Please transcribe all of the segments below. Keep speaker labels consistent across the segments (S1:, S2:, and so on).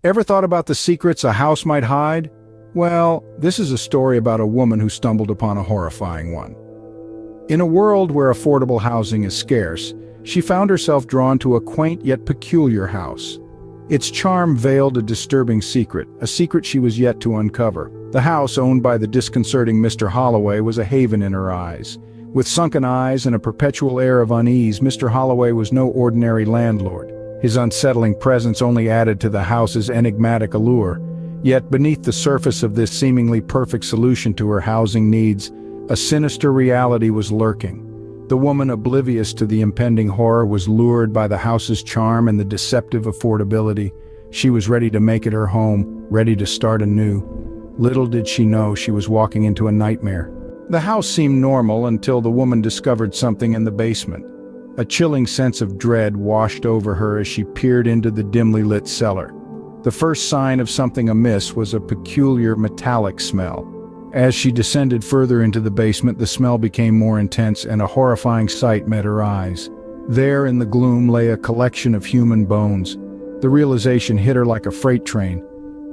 S1: Ever thought about the secrets a house might hide? Well, this is a story about a woman who stumbled upon a horrifying one. In a world where affordable housing is scarce, she found herself drawn to a quaint yet peculiar house. Its charm veiled a disturbing secret, a secret she was yet to uncover. The house, owned by the disconcerting Mr. Holloway, was a haven in her eyes. With sunken eyes and a perpetual air of unease, Mr. Holloway was no ordinary landlord. His unsettling presence only added to the house's enigmatic allure. Yet beneath the surface of this seemingly perfect solution to her housing needs, a sinister reality was lurking. The woman, oblivious to the impending horror, was lured by the house's charm and the deceptive affordability. She was ready to make it her home, ready to start anew. Little did she know she was walking into a nightmare. The house seemed normal until the woman discovered something in the basement. A chilling sense of dread washed over her as she peered into the dimly lit cellar. The first sign of something amiss was a peculiar metallic smell. As she descended further into the basement, the smell became more intense and a horrifying sight met her eyes. There in the gloom lay a collection of human bones. The realization hit her like a freight train.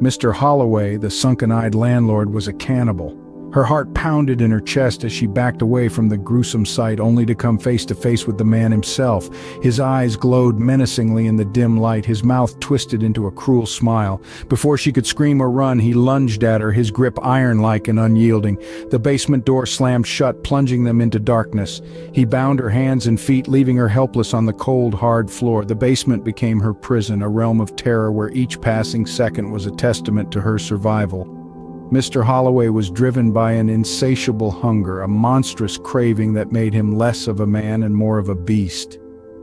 S1: Mr. Holloway, the sunken-eyed landlord, was a cannibal. Her heart pounded in her chest as she backed away from the gruesome sight, only to come face to face with the man himself. His eyes glowed menacingly in the dim light, his mouth twisted into a cruel smile. Before she could scream or run, he lunged at her, his grip iron-like and unyielding. The basement door slammed shut, plunging them into darkness. He bound her hands and feet, leaving her helpless on the cold, hard floor. The basement became her prison, a realm of terror where each passing second was a testament to her survival. Mr. Holloway was driven by an insatiable hunger, a monstrous craving that made him less of a man and more of a beast.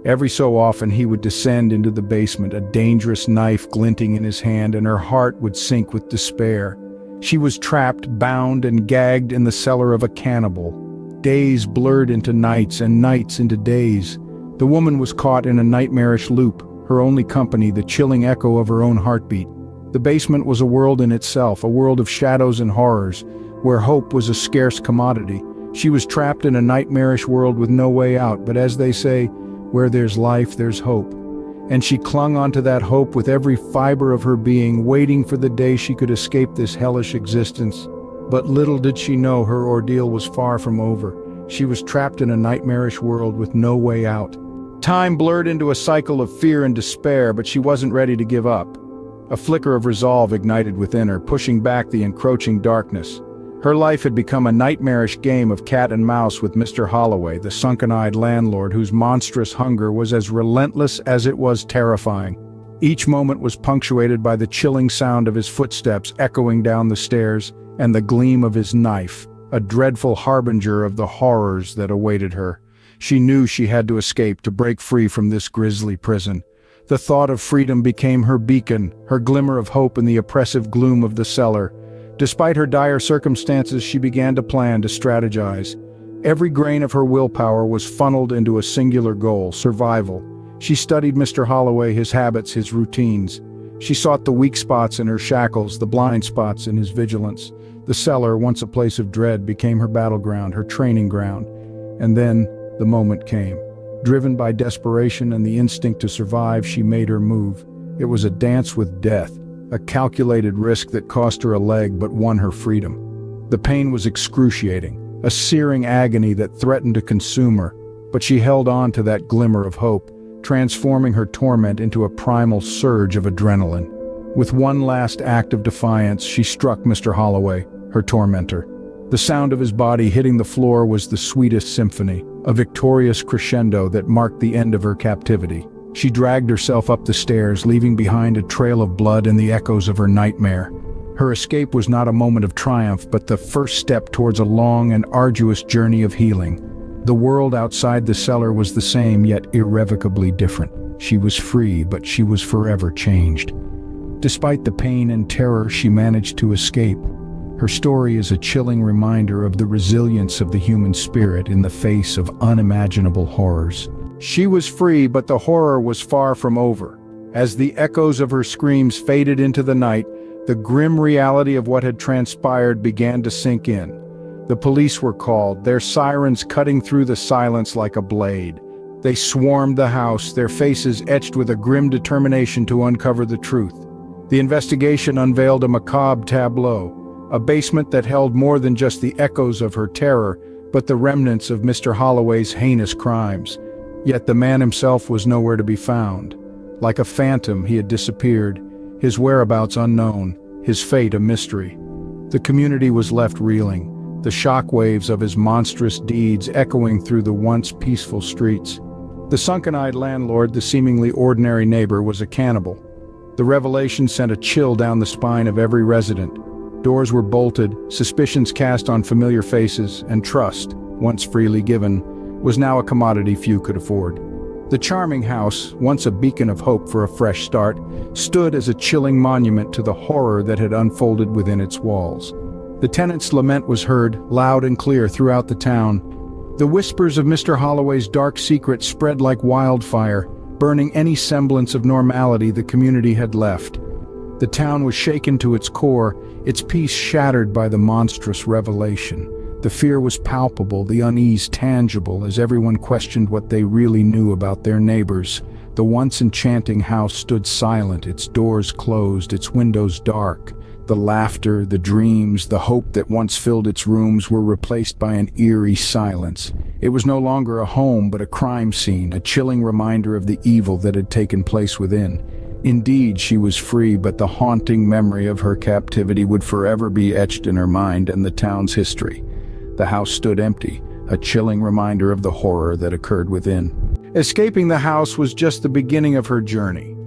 S1: Every so often he would descend into the basement, a dangerous knife glinting in his hand, and her heart would sink with despair. She was trapped, bound, and gagged in the cellar of a cannibal. Days blurred into nights, and nights into days. The woman was caught in a nightmarish loop, her only company the chilling echo of her own heartbeat. The basement was a world in itself, a world of shadows and horrors, where hope was a scarce commodity. She was trapped in a nightmarish world with no way out, but as they say, where there's life, there's hope. And she clung onto that hope with every fiber of her being, waiting for the day she could escape this hellish existence. But little did she know her ordeal was far from over. She was trapped in a nightmarish world with no way out. Time blurred into a cycle of fear and despair, but she wasn't ready to give up. A flicker of resolve ignited within her, pushing back the encroaching darkness. Her life had become a nightmarish game of cat and mouse with Mr. Holloway, the sunken-eyed landlord whose monstrous hunger was as relentless as it was terrifying. Each moment was punctuated by the chilling sound of his footsteps echoing down the stairs and the gleam of his knife, a dreadful harbinger of the horrors that awaited her. She knew she had to escape, to break free from this grisly prison. The thought of freedom became her beacon, her glimmer of hope in the oppressive gloom of the cellar. Despite her dire circumstances, she began to plan, to strategize. Every grain of her willpower was funneled into a singular goal: survival. She studied Mr. Holloway, his habits, his routines. She sought the weak spots in her shackles, the blind spots in his vigilance. The cellar, once a place of dread, became her battleground, her training ground. And then the moment came. Driven by desperation and the instinct to survive, she made her move. It was a dance with death, a calculated risk that cost her a leg but won her freedom. The pain was excruciating, a searing agony that threatened to consume her, but she held on to that glimmer of hope, transforming her torment into a primal surge of adrenaline. With one last act of defiance, she struck Mr. Holloway, her tormentor. The sound of his body hitting the floor was the sweetest symphony, a victorious crescendo that marked the end of her captivity. She dragged herself up the stairs, leaving behind a trail of blood and the echoes of her nightmare. Her escape was not a moment of triumph, but the first step towards a long and arduous journey of healing. The world outside the cellar was the same, yet irrevocably different. She was free, but she was forever changed. Despite the pain and terror, she managed to escape. Her story is a chilling reminder of the resilience of the human spirit in the face of unimaginable horrors. She was free, but the horror was far from over. As the echoes of her screams faded into the night, the grim reality of what had transpired began to sink in. The police were called, their sirens cutting through the silence like a blade. They swarmed the house, their faces etched with a grim determination to uncover the truth. The investigation unveiled a macabre tableau, a basement that held more than just the echoes of her terror, but the remnants of Mr. Holloway's heinous crimes. Yet the man himself was nowhere to be found. Like a phantom, he had disappeared, his whereabouts unknown, his fate a mystery. The community was left reeling, the shock waves of his monstrous deeds echoing through the once peaceful streets. The sunken-eyed landlord, the seemingly ordinary neighbor, was a cannibal. The revelation sent a chill down the spine of every resident. Doors were bolted, suspicions cast on familiar faces, and trust, once freely given, was now a commodity few could afford. The charming house, once a beacon of hope for a fresh start, stood as a chilling monument to the horror that had unfolded within its walls. The tenant's lament was heard, loud and clear, throughout the town. The whispers of Mr. Holloway's dark secret spread like wildfire, burning any semblance of normality the community had left. The town was shaken to its core, its peace shattered by the monstrous revelation. The fear was palpable, the unease tangible, as everyone questioned what they really knew about their neighbors. The once enchanting house stood silent, its doors closed, its windows dark. The laughter, the dreams, the hope that once filled its rooms were replaced by an eerie silence. It was no longer a home but a crime scene, a chilling reminder of the evil that had taken place within. Indeed, she was free, but the haunting memory of her captivity would forever be etched in her mind and the town's history. The house stood empty, a chilling reminder of the horror that occurred within. Escaping the house was just the beginning of her journey.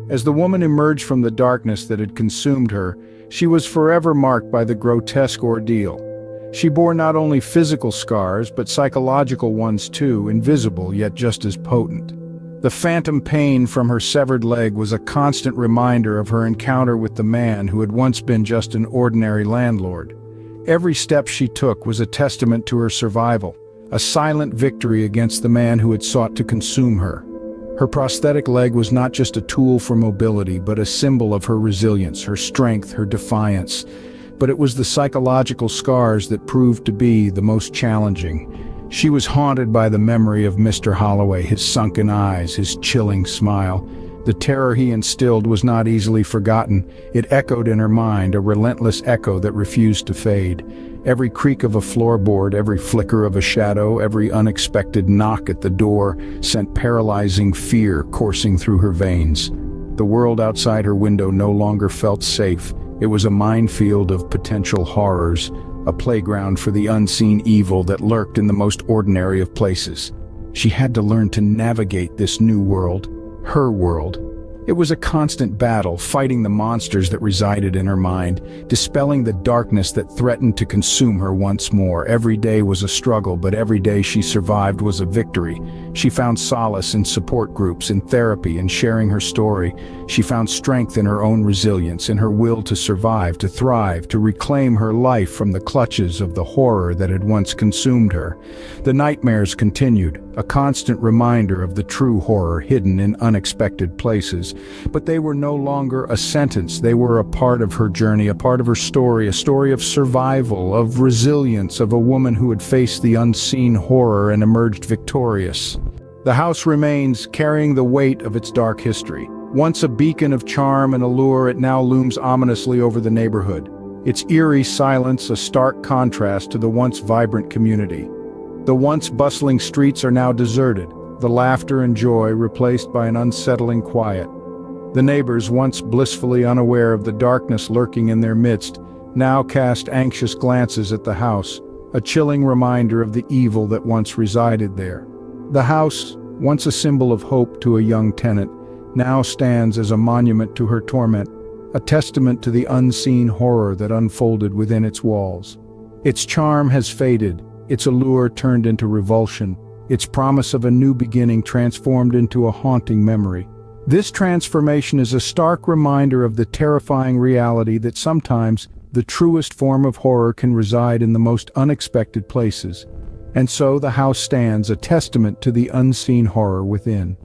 S1: As the woman emerged from the darkness that had consumed her, she was forever marked by the grotesque ordeal. She bore not only physical scars, but psychological ones too, invisible yet just as potent. The phantom pain from her severed leg was a constant reminder of her encounter with the man who had once been just an ordinary landlord. Every step she took was a testament to her survival, a silent victory against the man who had sought to consume her. Her prosthetic leg was not just a tool for mobility, but a symbol of her resilience, her strength, her defiance. But it was the psychological scars that proved to be the most challenging. She was haunted by the memory of Mr. Holloway, his sunken eyes, his chilling smile. The terror he instilled was not easily forgotten. It echoed in her mind, a relentless echo that refused to fade. Every creak of a floorboard, every flicker of a shadow, every unexpected knock at the door sent paralyzing fear coursing through her veins. The world outside her window no longer felt safe. It was a minefield of potential horrors, a playground for the unseen evil that lurked in the most ordinary of places. She had to learn to navigate this new world, her world. It was a constant battle, fighting the monsters that resided in her mind, dispelling the darkness that threatened to consume her once more. Every day was a struggle, but every day she survived was a victory. She found solace in support groups, in therapy, in sharing her story. She found strength in her own resilience, in her will to survive, to thrive, to reclaim her life from the clutches of the horror that had once consumed her. The nightmares continued, a constant reminder of the true horror hidden in unexpected places. But they were no longer a sentence. They were a part of her journey, a part of her story, a story of survival, of resilience, of a woman who had faced the unseen horror and emerged victorious. The house remains, carrying the weight of its dark history. Once a beacon of charm and allure, it now looms ominously over the neighborhood. Its eerie silence a stark contrast to the once vibrant community. The once bustling streets are now deserted, the laughter and joy replaced by an unsettling quiet. The neighbors, once blissfully unaware of the darkness lurking in their midst, now cast anxious glances at the house, a chilling reminder of the evil that once resided there. The house, once a symbol of hope to a young tenant, now stands as a monument to her torment, a testament to the unseen horror that unfolded within its walls. Its charm has faded, its allure turned into revulsion, its promise of a new beginning transformed into a haunting memory. This transformation is a stark reminder of the terrifying reality that sometimes the truest form of horror can reside in the most unexpected places. And so the house stands, a testament to the unseen horror within.